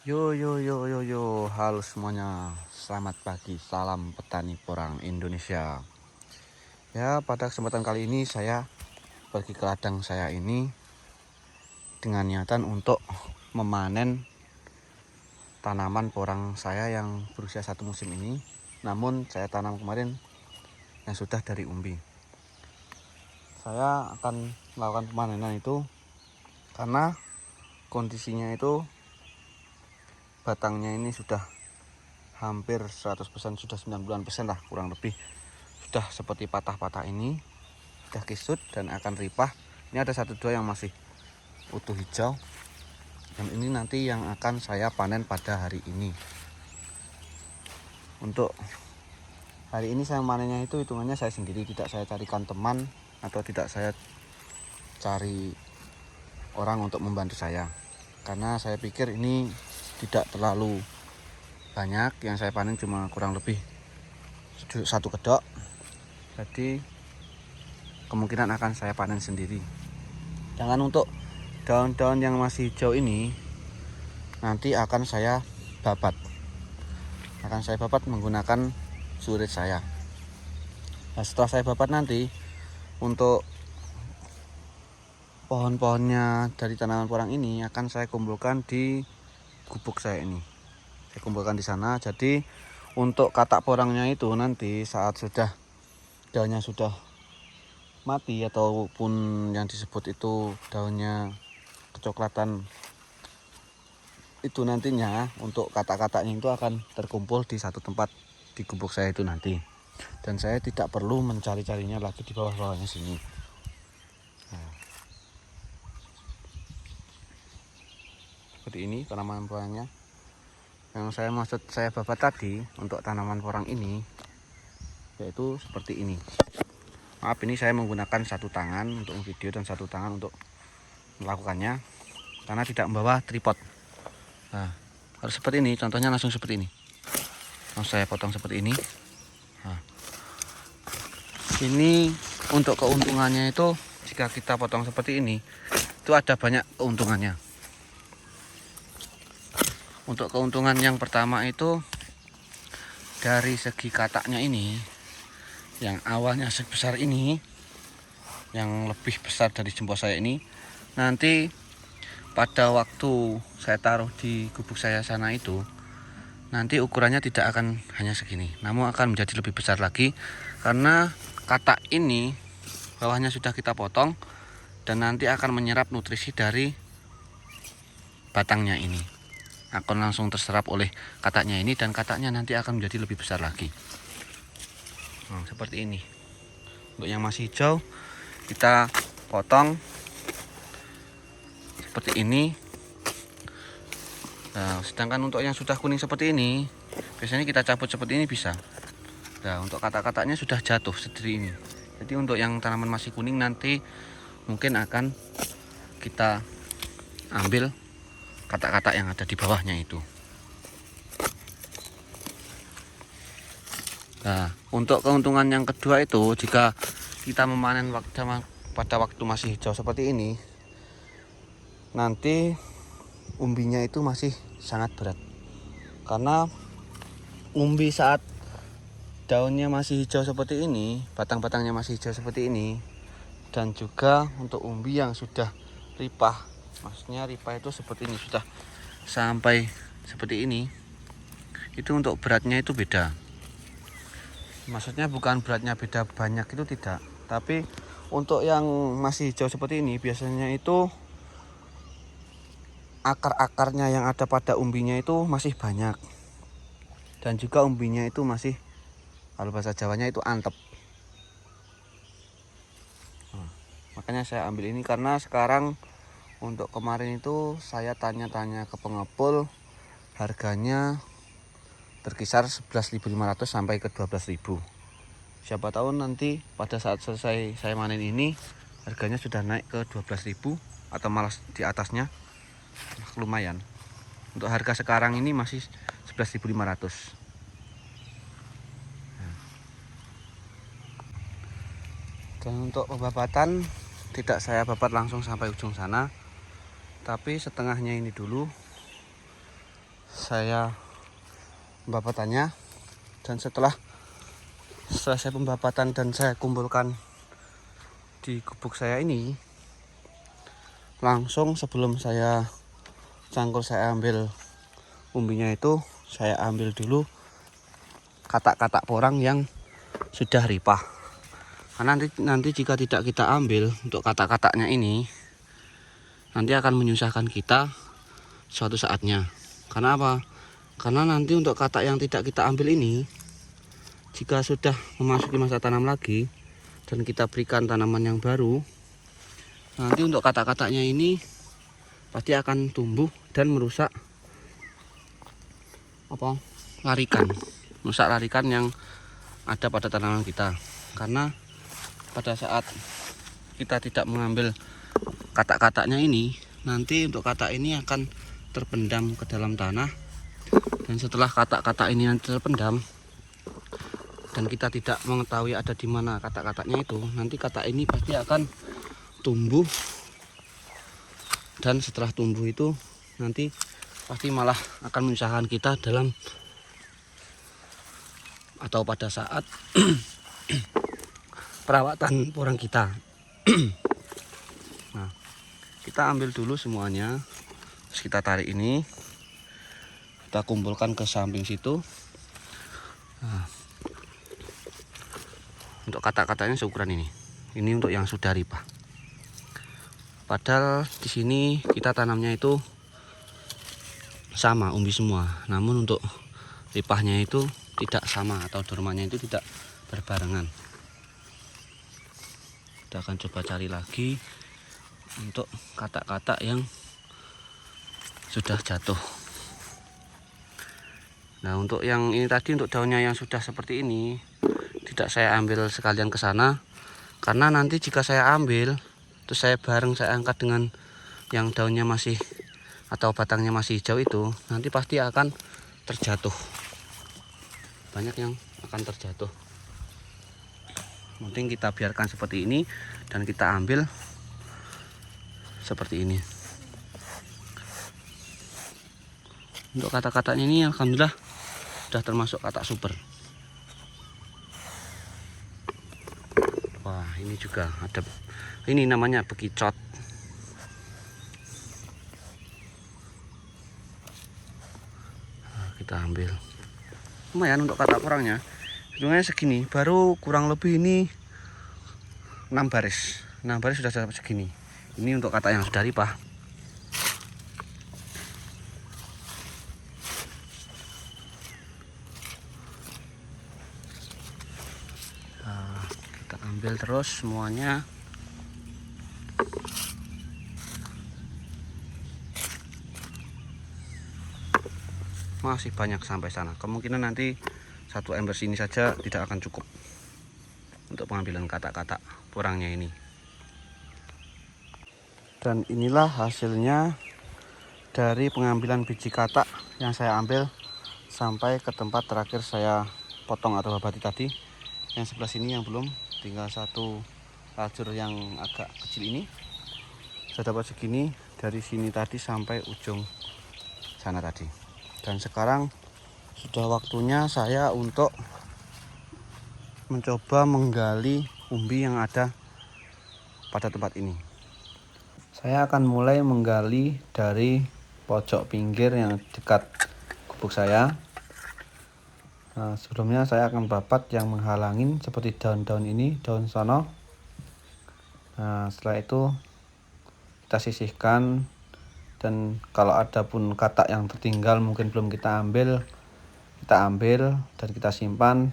Yo yo yo yo yo, halo semuanya, selamat pagi, salam petani porang Indonesia. Ya, pada kesempatan kali ini saya pergi ke ladang saya ini dengan niatan untuk memanen tanaman porang saya yang berusia 1 musim ini. Namun saya tanam kemarin yang sudah dari umbi. Saya akan melakukan pemanenan itu karena kondisinya itu batangnya ini sudah hampir 100%, sudah 90% lah kurang lebih, sudah seperti patah-patah ini, sudah kisut dan akan ripah. Ini ada 1-2 yang masih utuh hijau, dan ini nanti yang akan saya panen pada hari ini. Untuk hari ini saya manennya itu hitungannya saya sendiri, tidak saya carikan teman atau tidak saya cari orang untuk membantu saya, karena saya pikir ini tidak terlalu banyak, yang saya panen cuma kurang lebih 1 kedok, jadi kemungkinan akan saya panen sendiri. Jangan untuk daun-daun yang masih hijau ini nanti akan saya babat. Akan saya babat menggunakan surit saya. Nah, setelah saya babat nanti, untuk pohon-pohonnya dari tanaman porang ini akan saya kumpulkan di gubuk saya ini. Saya kumpulkan di sana. Jadi untuk katak porangnya itu nanti saat sudah daunnya sudah mati ataupun yang disebut itu daunnya kecoklatan, itu nantinya untuk katak-kataknya itu akan terkumpul di satu tempat di gubuk saya itu nanti, dan saya tidak perlu mencari-carinya lagi di bawah-bawahnya sini. Nah, seperti ini tanaman porangnya. Yang saya maksud saya babat tadi untuk tanaman porang ini yaitu seperti ini. Maaf, ini saya menggunakan satu tangan untuk video dan satu tangan untuk melakukannya karena tidak membawa tripod. Nah, harus seperti ini, contohnya langsung seperti ini. Langsung saya potong seperti ini. Nah, ini untuk keuntungannya itu, jika kita potong seperti ini, itu ada banyak keuntungannya. Untuk keuntungan yang pertama itu dari segi kataknya ini, yang awalnya sebesar ini, yang lebih besar dari jempol saya ini, nanti pada waktu saya taruh di gubuk saya sana itu, nanti ukurannya tidak akan hanya segini, namun akan menjadi lebih besar lagi karena katak ini bawahnya sudah kita potong dan nanti akan menyerap nutrisi dari batangnya ini, akan langsung terserap oleh kataknya ini dan kataknya nanti akan menjadi lebih besar lagi. Nah, seperti ini. Untuk yang masih hijau kita potong seperti ini. Nah, sedangkan untuk yang sudah kuning seperti ini, biasanya kita cabut seperti ini bisa. Nah, untuk katak-kataknya sudah jatuh seperti ini. Jadi untuk yang tanaman masih kuning nanti mungkin akan kita ambil katak-katak yang ada di bawahnya itu. Nah, untuk keuntungan yang kedua itu, jika kita memanen pada waktu masih hijau seperti ini, nanti umbinya itu masih sangat berat. Karena umbi saat daunnya masih hijau seperti ini, batang-batangnya masih hijau seperti ini, dan juga untuk umbi yang sudah ripah, maksudnya ripah itu seperti ini, sudah sampai seperti ini, itu untuk beratnya itu beda. Maksudnya bukan beratnya beda banyak, itu tidak, tapi untuk yang masih hijau seperti ini biasanya itu akar-akarnya yang ada pada umbinya itu masih banyak, dan juga umbinya itu masih, kalau bahasa Jawanya itu antep. Nah, makanya saya ambil ini karena sekarang untuk kemarin itu saya tanya-tanya ke pengepul, harganya berkisar 11.500 sampai ke 12.000. Siapa tahu nanti pada saat selesai saya manen ini harganya sudah naik ke 12.000 atau malah di atasnya. Lumayan. Untuk harga sekarang ini masih 11.500. Dan untuk pembabatan tidak saya babat langsung sampai ujung sana, tapi setengahnya ini dulu saya pembabatannya. Dan setelah selesai pembabatan dan saya kumpulkan di gubuk saya ini, langsung sebelum saya cangkul saya ambil umbinya itu, saya ambil dulu katak-katak porang yang sudah ripah. Karena nanti jika tidak kita ambil untuk katak-kataknya ini, nanti akan menyusahkan kita suatu saatnya. Karena apa? Karena nanti untuk katak yang tidak kita ambil ini, jika sudah memasuki masa tanam lagi dan kita berikan tanaman yang baru, nanti untuk katak-kataknya ini pasti akan tumbuh dan merusak larikan yang ada pada tanaman kita. Karena pada saat kita tidak mengambil katak-kataknya ini, nanti untuk katak ini akan terpendam ke dalam tanah. Dan setelah katak-katak ini nanti terpendam dan kita tidak mengetahui ada di mana katak-kataknya itu, nanti katak ini pasti akan tumbuh. Dan setelah tumbuh itu nanti pasti malah akan menyusahkan kita dalam atau pada saat perawatan porang kita. Nah, kita ambil dulu semuanya, terus kita tarik ini, kita kumpulkan ke samping situ. Nah, untuk katak-kataknya seukuran ini untuk yang sudah ripah. Padahal di sini kita tanamnya itu sama, umbi semua, namun untuk ripahnya itu tidak sama atau dormannya itu tidak berbarengan. Kita akan coba cari lagi untuk katak-katak yang sudah jatuh. Nah, untuk yang ini tadi, untuk daunnya yang sudah seperti ini, tidak saya ambil sekalian ke sana, karena nanti jika saya ambil terus saya angkat dengan yang daunnya masih atau batangnya masih hijau itu, nanti pasti akan terjatuh. Banyak yang akan terjatuh. Mending kita biarkan seperti ini dan kita ambil seperti ini. Untuk katak-kataknya ini alhamdulillah sudah termasuk katak super. Wah, ini juga ada, ini namanya bekicot. Nah, kita ambil. Lumayan untuk katak porangnya. Hitungnya segini, baru kurang lebih ini 6 baris. 6 baris sudah dapat segini. Ini untuk katak yang sudah ripah. Nah, kita ambil terus semuanya. Masih banyak sampai sana. Kemungkinan nanti satu ember sini saja tidak akan cukup untuk pengambilan katak-katak porangnya ini. Dan inilah hasilnya dari pengambilan biji katak yang saya ambil sampai ke tempat terakhir saya potong atau babati tadi. Yang sebelah sini yang belum, tinggal satu lajur yang agak kecil ini. Saya dapat segini dari sini tadi sampai ujung sana tadi. Dan sekarang sudah waktunya saya untuk mencoba menggali umbi yang ada pada tempat ini. Saya akan mulai menggali dari pojok pinggir yang dekat gubuk saya. Nah, sebelumnya saya akan babat yang menghalangin seperti daun-daun ini, daun sono. Nah, setelah itu kita sisihkan, dan kalau ada pun katak yang tertinggal mungkin belum kita ambil dan kita simpan,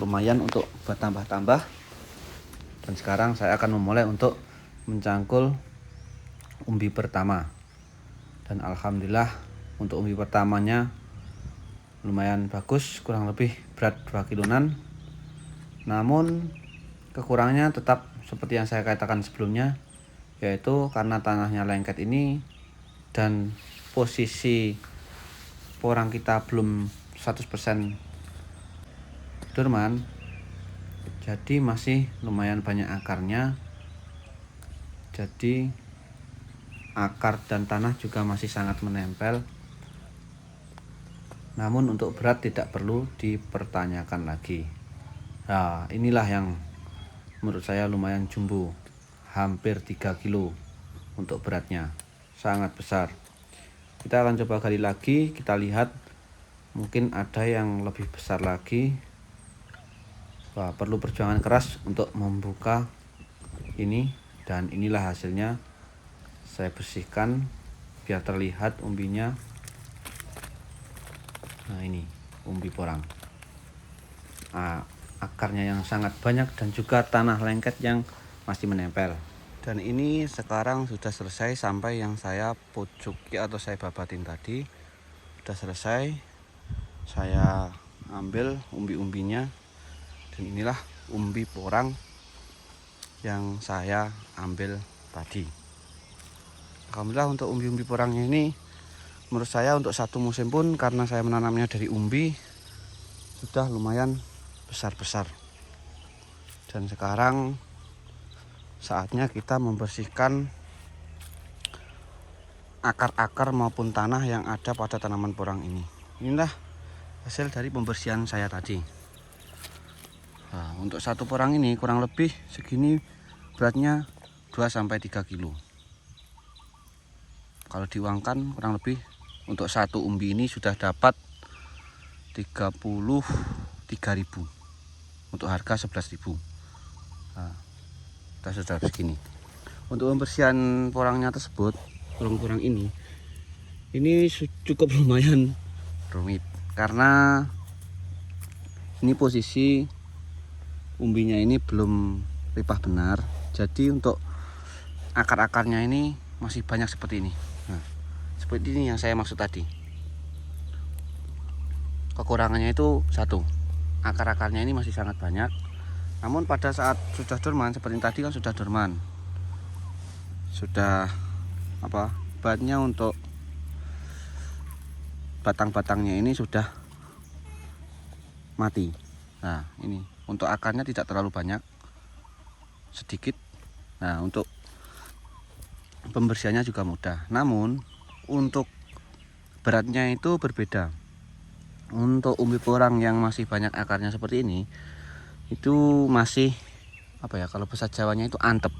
lumayan untuk bertambah-tambah. Dan sekarang saya akan memulai untuk mencangkul umbi pertama. Dan alhamdulillah untuk umbi pertamanya lumayan bagus, kurang lebih berat 2 kiloan. Namun kekurangannya tetap seperti yang saya katakan sebelumnya, yaitu karena tanahnya lengket ini dan posisi porang kita belum 100% dorman, jadi masih lumayan banyak akarnya. Jadi akar dan tanah juga masih sangat menempel. Namun untuk berat tidak perlu dipertanyakan lagi. Nah, inilah yang menurut saya lumayan jumbo, hampir 3 kilo untuk beratnya, sangat besar. Kita akan coba gali lagi, kita lihat mungkin ada yang lebih besar lagi. Wah, perlu perjuangan keras untuk membuka ini, dan inilah hasilnya. Saya bersihkan biar terlihat umbinya. Nah, ini umbi porang. Akarnya yang sangat banyak dan juga tanah lengket yang masih menempel. Dan ini sekarang sudah selesai sampai yang saya pucuki atau saya babatin tadi. Sudah selesai. Saya ambil umbi-umbinya. Dan inilah umbi porang yang saya ambil tadi. Alhamdulillah untuk umbi-umbi porangnya ini, menurut saya untuk satu musim pun, karena saya menanamnya dari umbi, sudah lumayan besar-besar. Dan sekarang saatnya kita membersihkan akar-akar maupun tanah yang ada pada tanaman porang ini. Inilah hasil dari pembersihan saya tadi. Nah, untuk satu porang ini kurang lebih segini beratnya 2-3 kilo. Kalau diuangkan kurang lebih untuk satu umbi ini sudah dapat 33.000 untuk harga 11.000. Nah, kita sudah segini. Untuk pembersihan porangnya tersebut, porang-porang ini cukup lumayan rumit karena ini posisi umbinya ini belum ripah benar. Jadi untuk akar-akarnya ini masih banyak seperti ini. Nah, seperti ini yang saya maksud tadi. Kekurangannya itu satu, akar-akarnya ini masih sangat banyak. Namun pada saat sudah dorman seperti tadi kan sudah dorman, sudah bahannya untuk batang-batangnya ini sudah mati. Nah, ini untuk akarnya tidak terlalu banyak, sedikit. Nah, untuk pembersihannya juga mudah. Namun untuk beratnya itu berbeda. Untuk umbi porang yang masih banyak akarnya seperti ini, itu masih kalau bahasa Jawanya itu antep,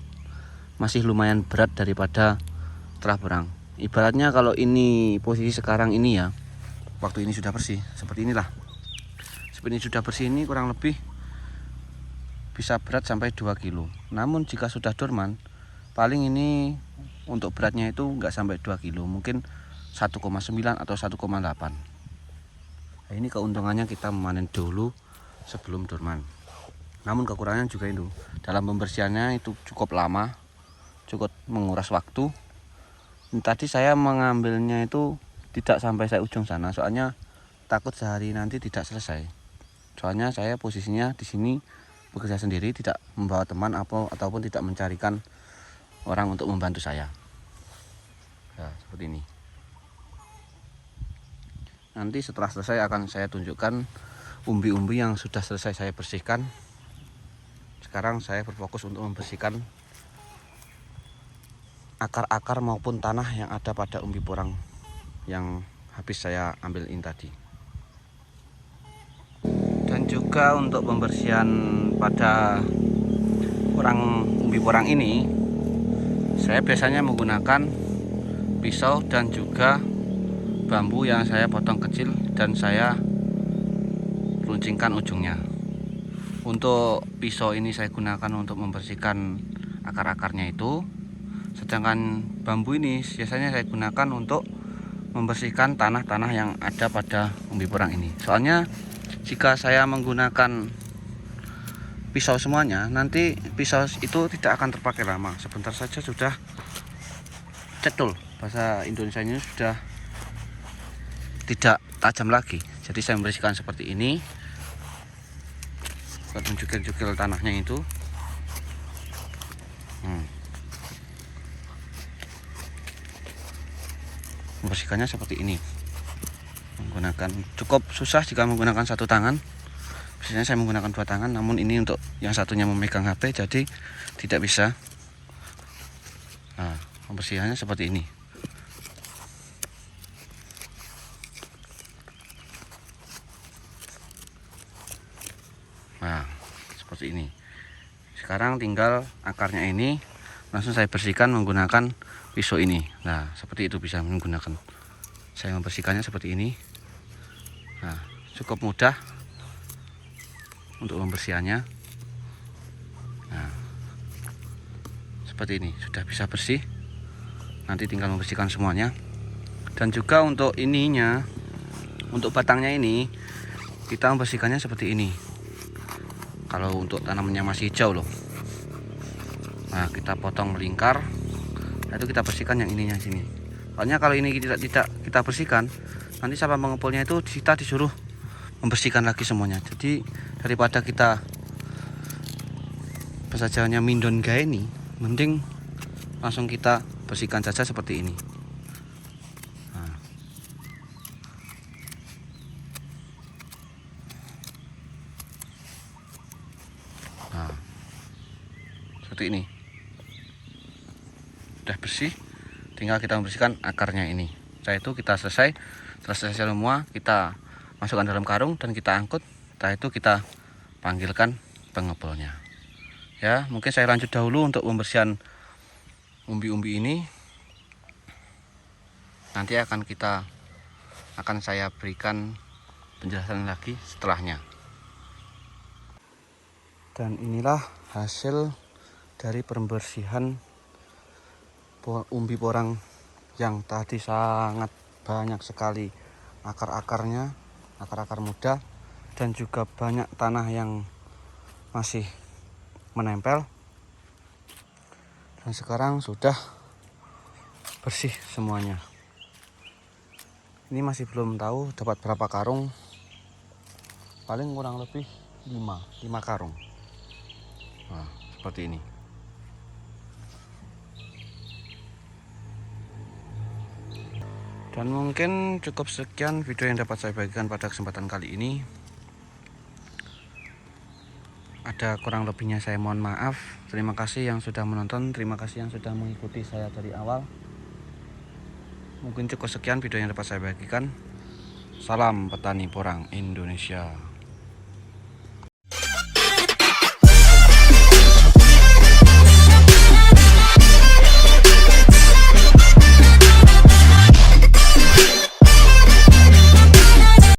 masih lumayan berat daripada terah berang. Ibaratnya kalau ini posisi sekarang ini ya, waktu ini sudah bersih seperti inilah. Seperti ini sudah bersih, ini kurang lebih bisa berat sampai 2 kilo. Namun jika sudah dorman, paling ini untuk beratnya itu enggak sampai 2 kilo, mungkin 1,9 atau 1,8. Nah, ini keuntungannya kita memanen dulu sebelum dorman. Namun kekurangannya juga itu, dalam pembersihannya itu cukup lama, cukup menguras waktu. Tadi saya mengambilnya itu tidak sampai saya ujung sana, soalnya takut sehari nanti tidak selesai. Soalnya saya posisinya di sini bekerja sendiri, tidak membawa teman ataupun tidak mencarikan orang untuk membantu saya. Nah, seperti ini. Nanti setelah selesai akan saya tunjukkan umbi-umbi yang sudah selesai saya bersihkan. Sekarang saya berfokus untuk membersihkan akar-akar maupun tanah yang ada pada umbi porang yang habis saya ambilin tadi. Dan juga untuk pembersihan pada umbi porang ini, saya biasanya menggunakan pisau dan juga bambu yang saya potong kecil dan saya runcingkan ujungnya. Untuk pisau ini saya gunakan untuk membersihkan akar-akarnya itu, sedangkan bambu ini biasanya saya gunakan untuk membersihkan tanah-tanah yang ada pada umbi porang ini. Soalnya jika saya menggunakan pisau semuanya, nanti pisau itu tidak akan terpakai lama, sebentar saja sudah cetul. Bahasa Indonesianya sudah tidak tajam lagi. Jadi saya membersihkan seperti ini, mencukil-cukil tanahnya itu. Membersihkannya seperti ini, menggunakan cukup susah jika menggunakan satu tangan. Biasanya saya menggunakan 2 tangan, namun ini untuk yang satunya memegang HP jadi tidak bisa. Nah, pembersihannya seperti ini. Nah, seperti ini. Sekarang tinggal akarnya ini langsung saya bersihkan menggunakan pisau ini. Nah, seperti itu bisa menggunakan. Saya membersihkannya seperti ini. Nah, cukup mudah untuk membersihannya. Nah, seperti ini sudah bisa bersih. Nanti tinggal membersihkan semuanya. Dan juga untuk ininya, untuk batangnya ini kita membersihkannya seperti ini. Kalau untuk tanamannya masih hijau loh. Nah, kita potong melingkar. Nah, itu kita bersihkan yang ininya sini. Soalnya kalau ini tidak kita bersihkan, nanti sama pengepulnya itu kita disuruh membersihkan lagi semuanya. Jadi daripada kita pesajaannya mindon gaya ini, mending langsung kita bersihkan saja seperti ini. Nah, seperti ini. Sudah bersih, tinggal kita membersihkan akarnya ini. Setelah itu kita selesai semua, kita masukkan dalam karung dan kita angkut. Setelah itu kita panggilkan pengepulnya. Ya, mungkin saya lanjut dahulu untuk pembersihan umbi-umbi ini. Nanti akan saya berikan penjelasan lagi setelahnya. Dan inilah hasil dari pembersihan umbi porang yang tadi sangat banyak sekali akar-akarnya, akar-akar muda, dan juga banyak tanah yang masih menempel. Dan sekarang sudah bersih semuanya. Ini masih belum tahu dapat berapa karung, paling kurang lebih 5 karung. Nah, seperti ini. Dan mungkin cukup sekian video yang dapat saya bagikan pada kesempatan kali ini. Ada kurang lebihnya saya mohon maaf. Terima kasih yang sudah menonton, terima kasih yang sudah mengikuti saya dari awal. Mungkin cukup sekian video yang dapat saya bagikan. Salam petani porang Indonesia.